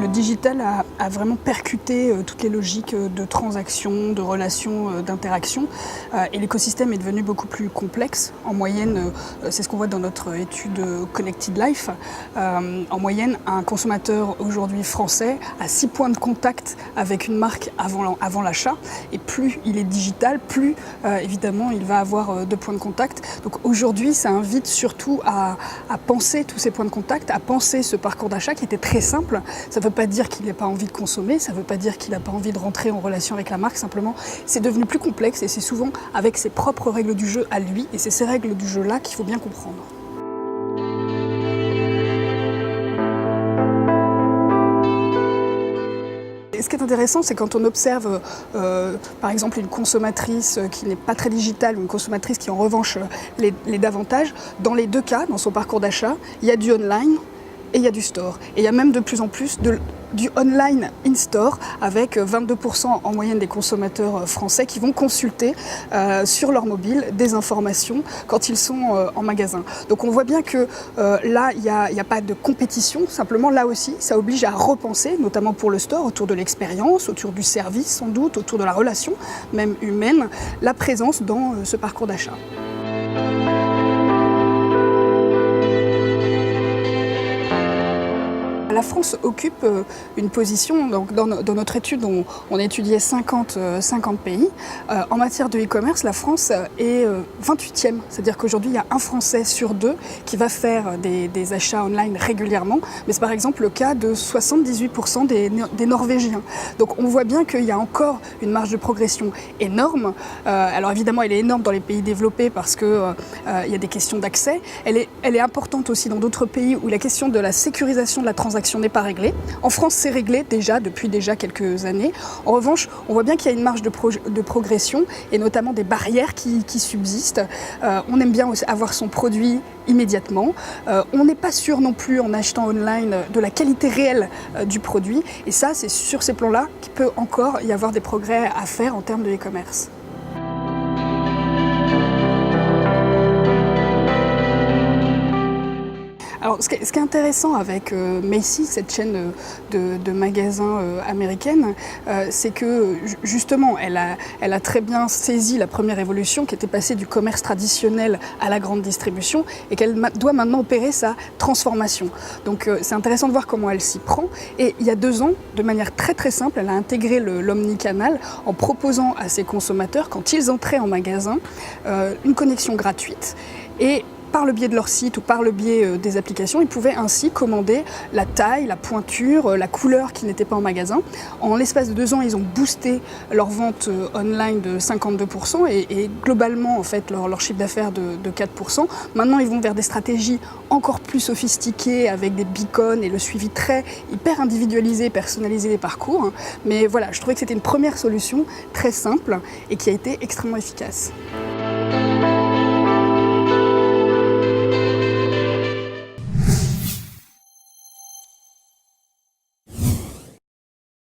digital a vraiment percuté toutes les logiques de transactions, de relations, d'interaction. Et l'écosystème est devenu beaucoup plus complexe. En moyenne, c'est ce qu'on voit dans notre étude Connected Life, en moyenne, un consommateur aujourd'hui français a 6 points de contact avec une marque avant l'achat. Et plus il est digital, plus évidemment il va avoir 2 points de contact. Donc aujourd'hui, ça invite surtout à penser tous ces points de contact, à penser ce parcours d'achat qui était très simple. Ça ne veut pas dire qu'il n'a pas envie de consommer, ça ne veut pas dire qu'il n'a pas envie de rentrer en relation avec la marque, simplement c'est devenu plus complexe et c'est souvent avec ses propres règles du jeu à lui, et c'est ces règles du jeu-là qu'il faut bien comprendre. Et ce qui est intéressant, c'est quand on observe par exemple une consommatrice qui n'est pas très digitale ou une consommatrice qui en revanche l'est davantage, dans les deux cas, dans son parcours d'achat, il y a du online et il y a du store. Et il y a même de plus en plus du online in-store avec 22% en moyenne des consommateurs français qui vont consulter sur leur mobile des informations quand ils sont en magasin. Donc on voit bien que là, il n'y a pas de compétition, simplement là aussi, ça oblige à repenser, notamment pour le store, autour de l'expérience, autour du service sans doute, autour de la relation, même humaine, la présence dans ce parcours d'achat. La France occupe une position, donc dans notre étude, on a étudié 50 pays. En matière de e-commerce, la France est 28e, c'est-à-dire qu'aujourd'hui, il y a un Français sur 2 qui va faire des achats online régulièrement, mais c'est par exemple le cas de 78% des Norvégiens. Donc on voit bien qu'il y a encore une marge de progression énorme. Alors évidemment, elle est énorme dans les pays développés parce qu'il y a des questions d'accès. Elle est importante aussi dans d'autres pays où la question de la sécurisation de la transaction n'est pas réglée. En France, c'est réglé depuis quelques années. En revanche, on voit bien qu'il y a une marge de progression et notamment des barrières qui subsistent. On aime bien avoir son produit immédiatement. On n'est pas sûr non plus en achetant online de la qualité réelle du produit. Et ça, c'est sur ces plans-là qu'il peut encore y avoir des progrès à faire en termes de e-commerce. Alors, ce qui est intéressant avec Macy's, cette chaîne de magasins américaine, c'est que justement, elle a très bien saisi la première évolution qui était passée du commerce traditionnel à la grande distribution et qu'elle doit maintenant opérer sa transformation. Donc c'est intéressant de voir comment elle s'y prend. Et il y a 2 ans, de manière très très simple, elle a intégré l'omnicanal en proposant à ses consommateurs, quand ils entraient en magasin, une connexion gratuite. Et par le biais de leur site ou par le biais des applications, ils pouvaient ainsi commander la taille, la pointure, la couleur qui n'était pas en magasin. En l'espace de 2 ans, ils ont boosté leur vente online de 52% et globalement en fait leur chiffre d'affaires de 4%. Maintenant, ils vont vers des stratégies encore plus sophistiquées avec des beacons et le suivi très hyper individualisé, personnalisé des parcours. Mais voilà, je trouvais que c'était une première solution très simple et qui a été extrêmement efficace.